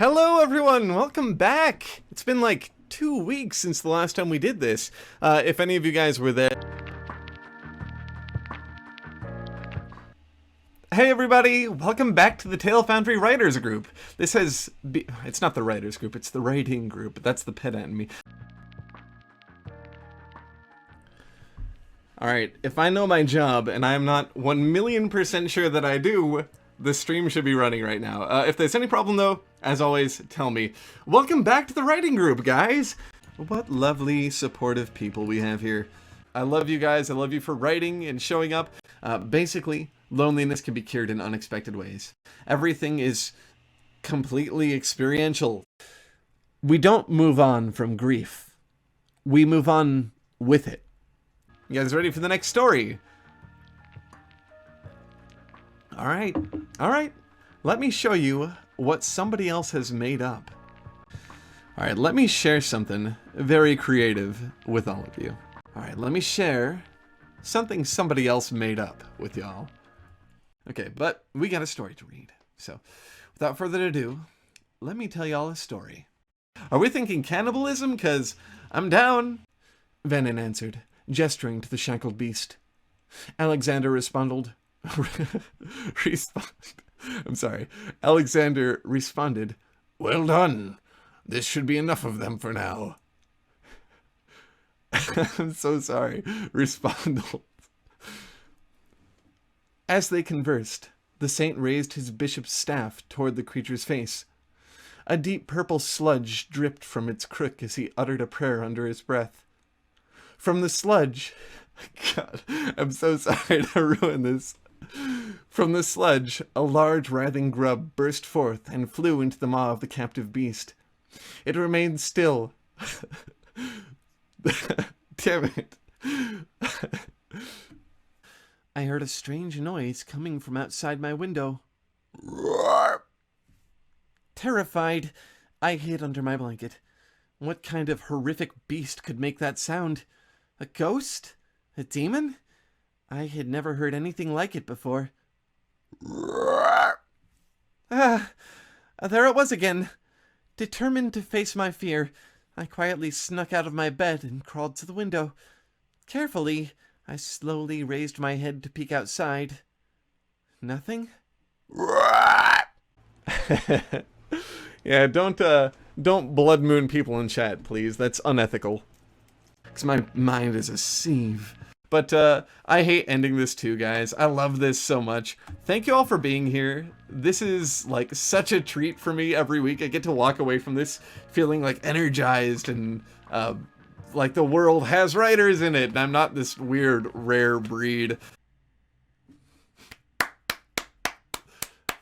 Hello everyone, welcome back! It's been like 2 weeks since the last time we did this. If any of you guys were there... Hey everybody, welcome back to the Foundry Writers Group. It's not the Writers Group, it's the Writing Group. That's the pedant in me. Alright, if I know my job, and I am not 1,000,000% sure that I do, the stream should be running right now. If there's any problem though, as always, tell me. Welcome back to the Writing Group, guys! What lovely, supportive people we have here. I love you guys, I love you for writing and showing up. Basically, loneliness can be cured in unexpected ways. Everything is completely experiential. We don't move on from grief. We move on with it. You guys ready for the next story? Alright. Let me show you what somebody else has made up. Alright, let me share something very creative with all of you. Alright, let me share something somebody else made up with y'all. Okay, but we got a story to read. So, without further ado, let me tell y'all a story. Are we thinking cannibalism? 'Cause I'm down. Venin answered, gesturing to the shackled beast. Alexander responded, Alexander responded, "Well done. This should be enough of them for now." I'm so sorry. Responded. As they conversed, the saint raised his bishop's staff toward the creature's face. A deep purple sludge dripped from its crook as he uttered a prayer under his breath. From the sludge... God, I'm so sorry to ruin this. From the sludge, a large writhing grub burst forth and flew into the maw of the captive beast. It remained still. Damn it. I heard a strange noise coming from outside my window. Terrified, I hid under my blanket. What kind of horrific beast could make that sound? A ghost? A demon? I had never heard anything like it before. There it was again. Determined to face my fear, I quietly snuck out of my bed and crawled to the window. Carefully, I slowly raised my head to peek outside. Nothing? Yeah, don't blood moon people in chat, please. That's unethical. 'Cause my mind is a sieve. But, I hate ending this too, guys. I love this so much. Thank you all for being here. This is, like, such a treat for me every week. I get to walk away from this feeling, like, energized and, like the world has writers in it. And I'm not this weird, rare breed.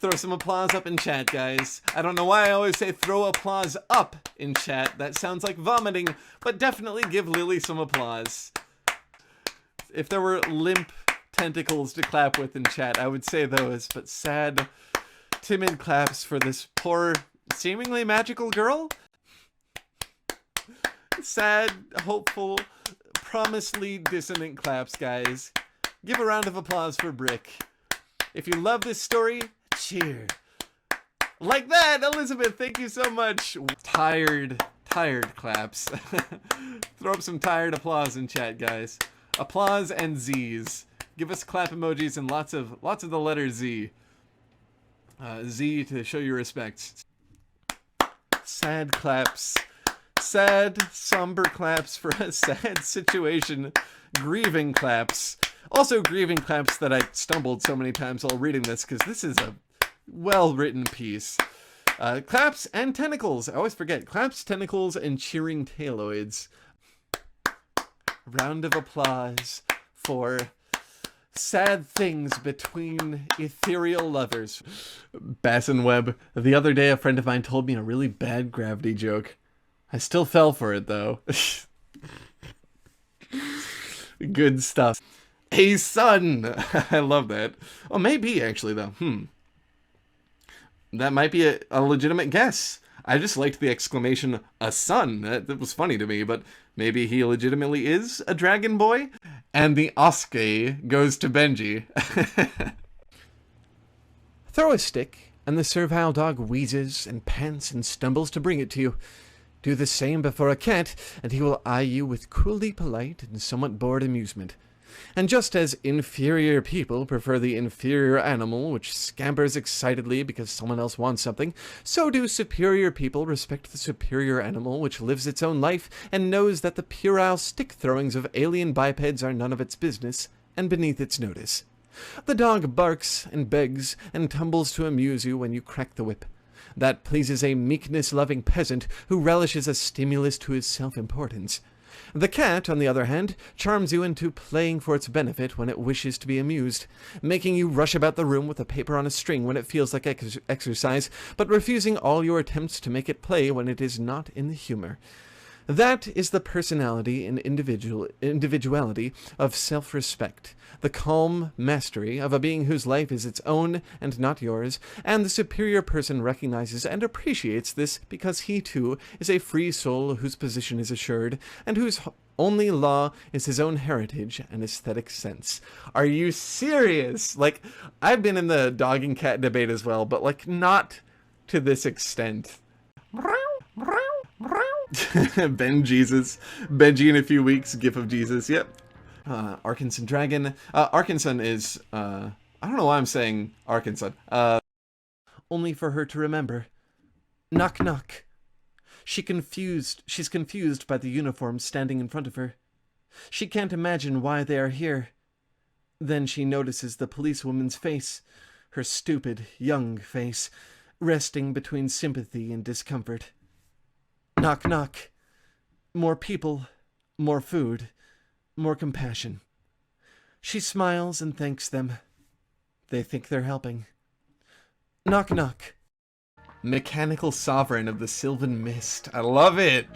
Throw some applause up in chat, guys. I don't know why I always say throw applause up in chat. That sounds like vomiting, but definitely give Lily some applause. If there were limp tentacles to clap with in chat, I would say those, but sad, timid claps for this poor, seemingly magical girl? Sad, hopeful, promisely dissonant claps, guys. Give a round of applause for Brick. If you love this story, cheer. Like that, Elizabeth, thank you so much. Tired claps. Throw up some tired applause in chat, guys. Applause and Z's. Give us clap emojis and lots of the letter Z. Z to show your respects. Sad claps. Sad, somber claps for a sad situation. Grieving claps. Also grieving claps that I stumbled so many times while reading this, because this is a well-written piece. Claps and tentacles. I always forget. Claps, tentacles, and cheering tailoids. Round of applause for sad things between ethereal lovers. Bassin Webb. The other day a friend of mine told me a really bad gravity joke. I still fell for it though. Good stuff. Hey son! I love that. Oh, maybe actually though. That might be a legitimate guess. I just liked the exclamation, a son. That was funny to me, but maybe he legitimately is a dragon boy? And the Oskay goes to Benji. Throw a stick and the servile dog wheezes and pants and stumbles to bring it to you. Do the same before a cat, and he will eye you with coolly polite and somewhat bored amusement. And just as inferior people prefer the inferior animal which scampers excitedly because someone else wants something, so do superior people respect the superior animal which lives its own life and knows that the puerile stick-throwings of alien bipeds are none of its business and beneath its notice. The dog barks and begs and tumbles to amuse you when you crack the whip. That pleases a meekness-loving peasant who relishes a stimulus to his self-importance. The cat, on the other hand, charms you into playing for its benefit when it wishes to be amused, making you rush about the room with a paper on a string when it feels like exercise, but refusing all your attempts to make it play when it is not in the humor. That is the personality and individuality of self-respect, the calm mastery of a being whose life is its own and not yours, and the superior person recognizes and appreciates this because he, too, is a free soul whose position is assured, and whose only law is his own heritage and aesthetic sense. Are you serious? Like, I've been in the dog and cat debate as well, but, like, not to this extent. Ben Jesus. Benji in a few weeks. GIF of Jesus. Yep. Arkansas Dragon. Arkansas is, I don't know why I'm saying Arkansas. Only for her to remember. Knock, knock. She's confused by the uniforms standing in front of her. She can't imagine why they are here. Then she notices the policewoman's face, her stupid, young face, resting between sympathy and discomfort. Knock, knock. More people, more food, more compassion. She smiles and thanks them. They think they're helping. Knock, knock. Mechanical sovereign of the Sylvan Mist. I love it.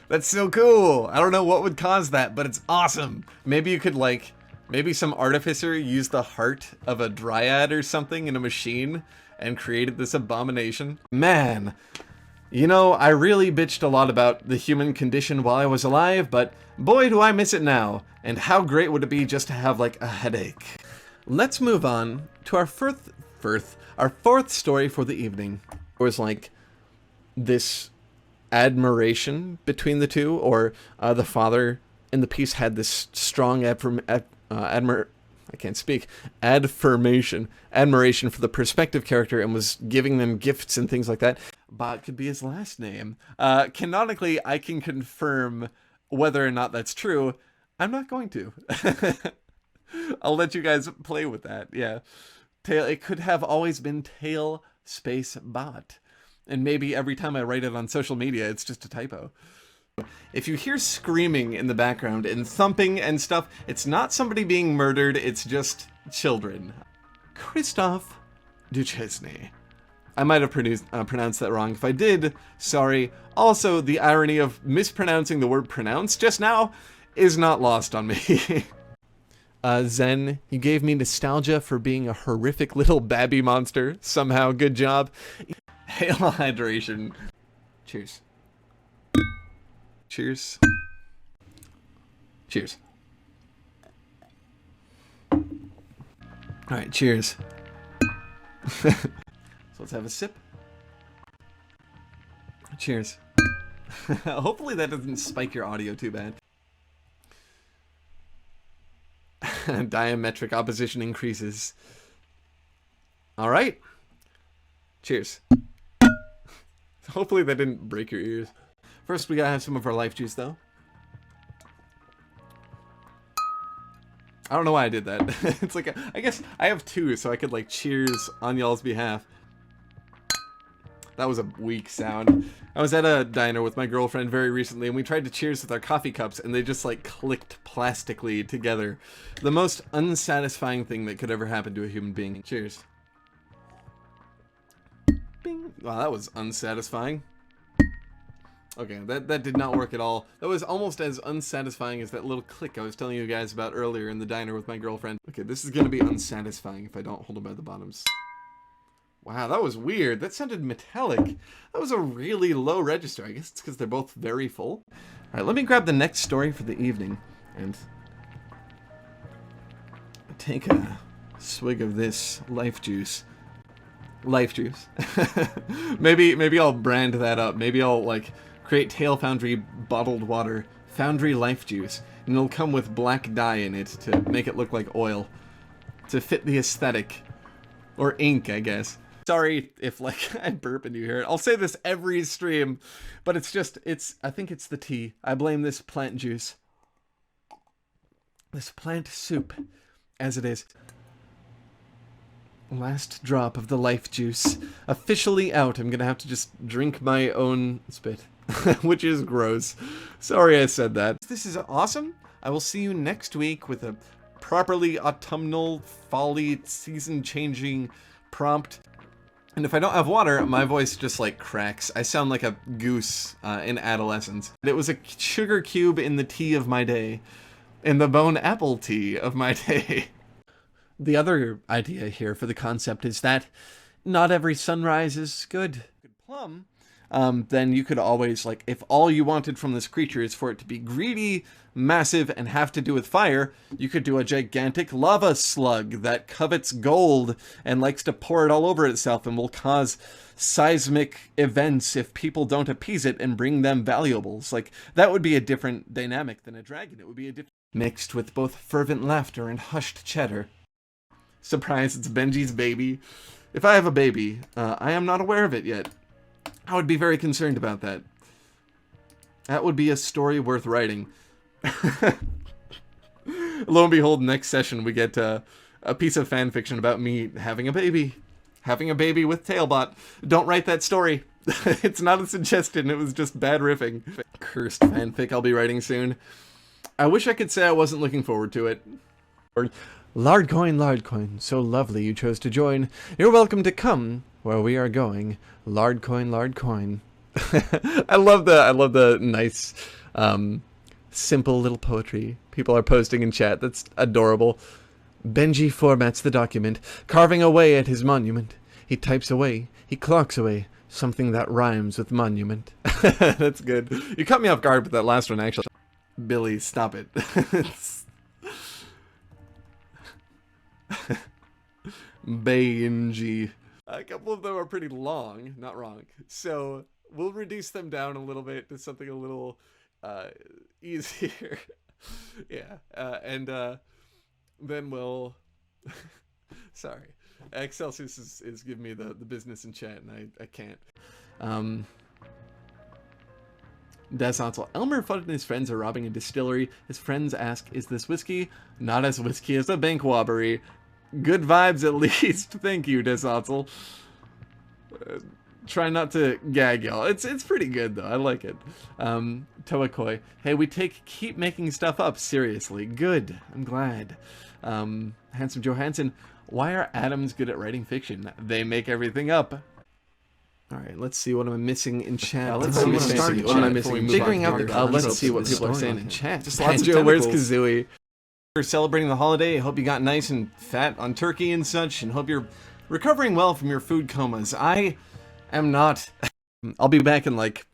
That's so cool. I don't know what would cause that, but it's awesome. Maybe you could, like, maybe some artificer used the heart of a dryad or something in a machine and created this abomination. Man. You know, I really bitched a lot about the human condition while I was alive, but boy do I miss it now. And how great would it be just to have, like, a headache. Let's move on to our fourth story for the evening. It was like this admiration between the two, or the father in the piece had this strong admiration for the perspective character and was giving them gifts and things like that. Bot could be his last name. Canonically, I can confirm whether or not that's true. I'm not going to. I'll let you guys play with that. Yeah. It could have always been tail space bot. And maybe every time I write it on social media, it's just a typo. If you hear screaming in the background and thumping and stuff, it's not somebody being murdered, it's just children. Christophe Duchesne. I might have pronounced that wrong. If I did, sorry. Also, the irony of mispronouncing the word pronounce just now is not lost on me. Zen, you gave me nostalgia for being a horrific little babby monster. Somehow, good job. Hail hydration. Cheers. Cheers. Cheers. Alright, cheers. So let's have a sip. Cheers. Hopefully that doesn't spike your audio too bad. Diametric opposition increases. Alright. Cheers. Hopefully that didn't break your ears. First, we gotta have some of our life juice, though. I don't know why I did that. It's like, I guess I have two, so I could, like, cheers on y'all's behalf. That was a weak sound. I was at a diner with my girlfriend very recently, and we tried to cheers with our coffee cups, and they just, like, clicked plastically together. The most unsatisfying thing that could ever happen to a human being. Cheers. Bing. Wow, that was unsatisfying. Okay, that did not work at all. That was almost as unsatisfying as that little click I was telling you guys about earlier in the diner with my girlfriend. Okay, this is gonna be unsatisfying if I don't hold them by the bottoms. Wow, that was weird. That sounded metallic. That was a really low register. I guess it's because they're both very full. Alright, let me grab the next story for the evening and take a swig of this life juice. life juice. maybe I'll brand that up. Maybe I'll like create Tail Foundry bottled water, Foundry life juice, and it'll come with black dye in it to make it look like oil, to fit the aesthetic, or ink, I guess. Sorry if like I burp and you hear it. I'll say this every stream, but I think it's the tea. I blame this plant juice, this plant soup, as it is. Last drop of the life juice officially out. I'm gonna have to just drink my own spit, which is gross. Sorry I said that. This is awesome. I will see you next week with a properly autumnal, folly, season-changing prompt. And if I don't have water, my voice just like cracks. I sound like a goose in adolescence. It was a sugar cube in the tea of my day, in the bone apple tea of my day. The other idea here for the concept is that not every sunrise is good. Plum, then you could always, like, if all you wanted from this creature is for it to be greedy, massive, and have to do with fire, you could do a gigantic lava slug that covets gold and likes to pour it all over itself and will cause seismic events if people don't appease it and bring them valuables. Like, that would be a different dynamic than a dragon. It would be a different... Mixed with both fervent laughter and hushed chatter. Surprise, it's Benji's baby. If I have a baby, I am not aware of it yet. I would be very concerned about that. That would be a story worth writing. Lo and behold, next session we get a piece of fan fiction about me having a baby. Having a baby with Tailbot. Don't write that story. It's not a suggestion, it was just bad riffing. Cursed fanfic I'll be writing soon. I wish I could say I wasn't looking forward to it. Lardcoin, so lovely you chose to join. You're welcome to come where we are going. Lardcoin. I love the nice, simple little poetry people are posting in chat. That's adorable. Benji formats the document, carving away at his monument. He types away, he clocks away, something that rhymes with monument. That's good. You caught me off guard with that last one, actually. Billy, stop it. Benji. A couple of them are pretty long, not wrong. So we'll reduce them down a little bit to something a little easier. Yeah, and then we'll... Sorry. Excelsius is giving me the business in chat, and I can't. Deshansel. Elmer Fudd and his friends are robbing a distillery. His friends ask, is this whiskey? Not as whiskey as a bank robbery. Good vibes at least. Thank you, Deshansel. Try not to gag y'all. It's pretty good though. I like it. Toakoi. Hey, we keep making stuff up. Seriously. Good. I'm glad. HansomeJohanson. Why are atoms good at writing fiction? They make everything up. Alright, let's see what I'm missing in chat. Let's see what am I missing. Figuring out let's see what people are saying in chat. Just lots of tentacles. Where's Kazooie? You're celebrating the holiday. I hope you got nice and fat on turkey and such, and hope you're recovering well from your food comas. I am not. I'll be back in like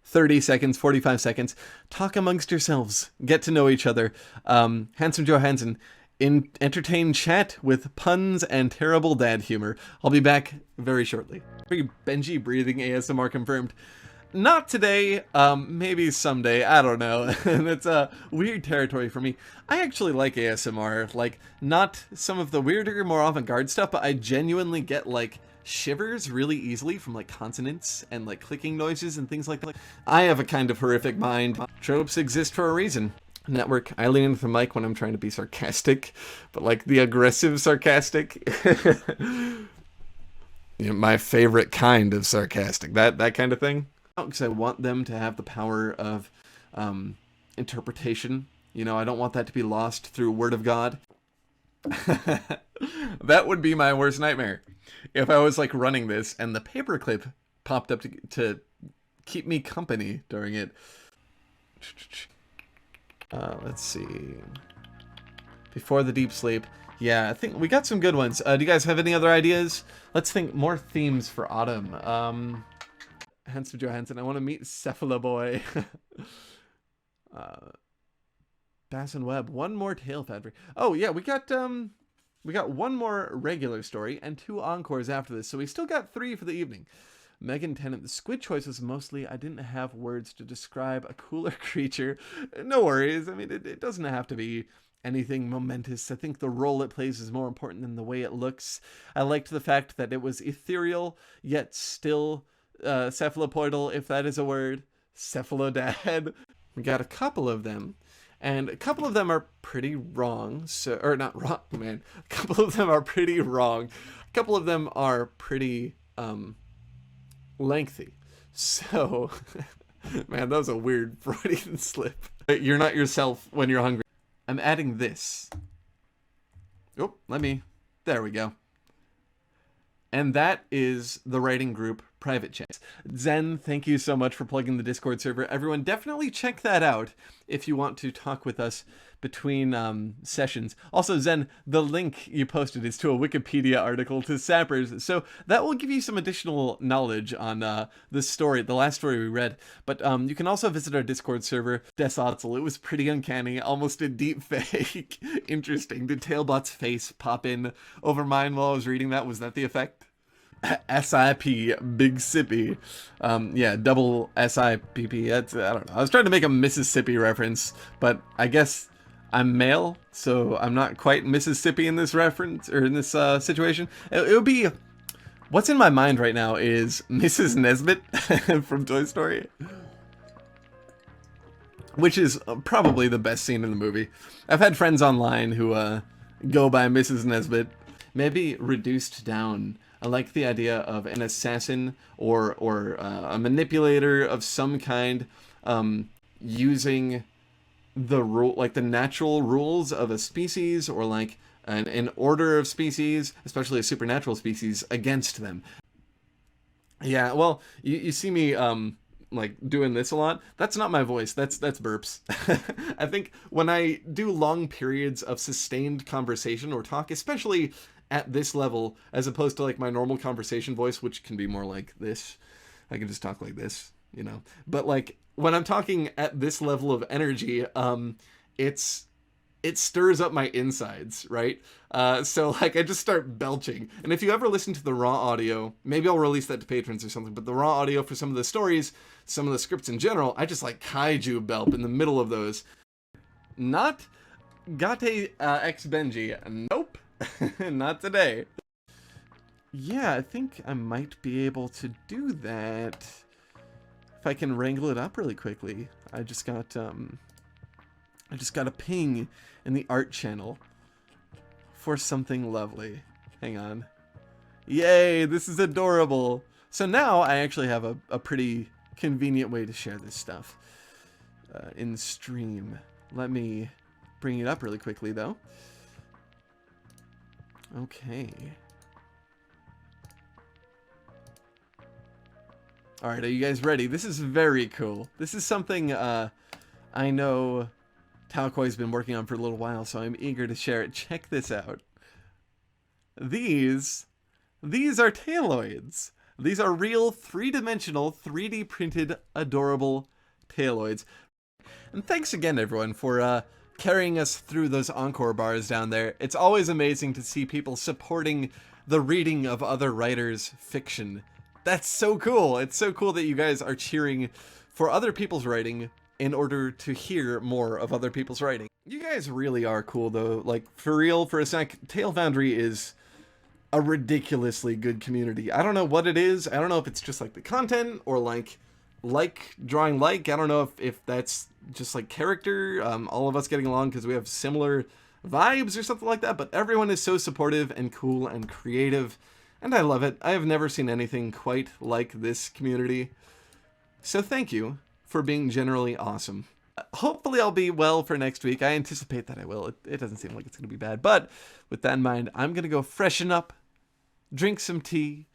30 seconds, 45 seconds. Talk amongst yourselves. Get to know each other. HansomeJohanson. Entertain chat with puns and terrible dad humor. I'll be back very shortly. Benji breathing ASMR confirmed. Not today, maybe someday, I don't know. It's a weird territory for me. I actually like ASMR, like, not some of the weirder, more avant-garde stuff, but I genuinely get, like, shivers really easily from, like, consonants and, like, clicking noises and things like that. I have a kind of horrific mind. Tropes exist for a reason. Network, I lean into the mic when I'm trying to be sarcastic, but, like, the aggressive sarcastic. You know, my favorite kind of sarcastic, that kind of thing. Because I want them to have the power of interpretation. You know, I don't want that to be lost through word of God. That would be my worst nightmare. If I was like running this and the paperclip popped up to keep me company during it. Let's see. Before the deep sleep. Yeah, I think we got some good ones. Do you guys have any other ideas? Let's think more themes for autumn. HansomeJohanson, I want to meet Cephaloboy. Bass and Webb, one more tail foundry. Oh yeah, we got We got one more regular story and 2 encores after this, so we still got 3 for the evening. Megan Tennant, the squid choice was mostly, I didn't have words to describe a cooler creature. No worries, I mean, it doesn't have to be anything momentous. I think the role it plays is more important than the way it looks. I liked the fact that it was ethereal, yet still cephalopoidal, if that is a word. Cephalodad. We got a couple of them. And a couple of them are pretty wrong. So, or not wrong, man. A couple of them are pretty wrong. A couple of them are pretty lengthy. So, man, that was a weird Freudian slip. You're not yourself when you're hungry. I'm adding this. Oh, there we go. And that is the writing group private chat. Zen, thank you so much for plugging the Discord server. Everyone, definitely check that out if you want to talk with us between sessions. Also, Zen, the link you posted is to a Wikipedia article to Sappers, so that will give you some additional knowledge on this story, the last story we read. But you can also visit our Discord server, Desotzel. It was pretty uncanny, almost a deep fake. Interesting. Did Tailbot's face pop in over mine while I was reading that? Was that the effect? SIP, Big Sippy. Yeah, double SIPP. That's, I don't know. I was trying to make a Mississippi reference, but I guess I'm male, so I'm not quite Mississippi in this reference, or in this situation. It would be... What's in my mind right now is Mrs. Nesbit from Toy Story. Which is probably the best scene in the movie. I've had friends online who go by Mrs. Nesbit. Maybe reduced down. I like the idea of an assassin or a manipulator of some kind using the rule, like the natural rules of a species, or like an order of species, especially a supernatural species, against them. Yeah, well, you see me like doing this a lot. That's not my voice. That's burps. I think when I do long periods of sustained conversation or talk, especially at this level, as opposed to like my normal conversation voice, which can be more like this. I can just talk like this, you know. But like when I'm talking at this level of energy, it stirs up my insides, right? So like I just start belching. And if you ever listen to the raw audio, maybe I'll release that to patrons or something, but the raw audio for some of the stories, some of the scripts in general, I just like kaiju belp in the middle of those. Not Gate X Benji. Nope. Not today. Yeah, I think I might be able to do that if I can wrangle it up really quickly. I just got a ping in the art channel for something lovely. Hang on. Yay, this is adorable. So now I actually have a pretty convenient way to share this stuff in stream. Let me bring it up really quickly though. Okay. Alright, are you guys ready? This is very cool. This is something I know Talcoy's been working on for a little while, so I'm eager to share it. Check this out. These are taloids. These are real 3-dimensional, 3D printed, adorable taloids. And thanks again, everyone, for carrying us through those encore bars down there. It's always amazing to see people supporting the reading of other writers' fiction. That's so cool. It's so cool that you guys are cheering for other people's writing in order to hear more of other people's writing. You guys really are cool, though. Like, for real, for a sec, Tale Foundry is a ridiculously good community. I don't know what it is. I don't know if it's just like the content or like drawing like. I don't know if that's just like character, all of us getting along because we have similar vibes or something like that, but everyone is so supportive and cool and creative, and I love it. I have never seen anything quite like this community. So thank you for being generally awesome. Hopefully I'll be well for next week. I anticipate that I will. It doesn't seem like it's going to be bad, but with that in mind, I'm going to go freshen up, drink some tea,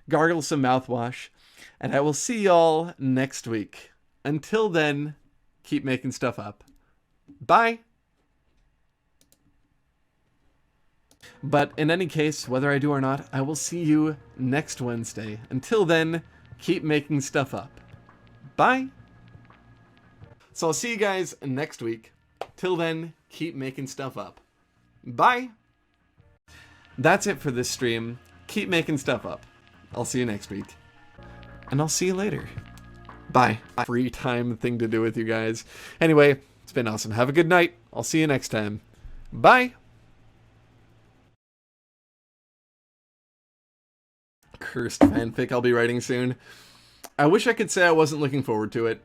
gargle some mouthwash, and I will see y'all next week. Until then, keep making stuff up. Bye! But in any case, whether I do or not, I will see you next Wednesday. Until then, keep making stuff up. Bye! So I'll see you guys next week. Till then, keep making stuff up. Bye! That's it for this stream. Keep making stuff up. I'll see you next week. And I'll see you later. Bye. Free time thing to do with you guys. Anyway, it's been awesome. Have a good night. I'll see you next time. Bye. Cursed fanfic I'll be writing soon. I wish I could say I wasn't looking forward to it.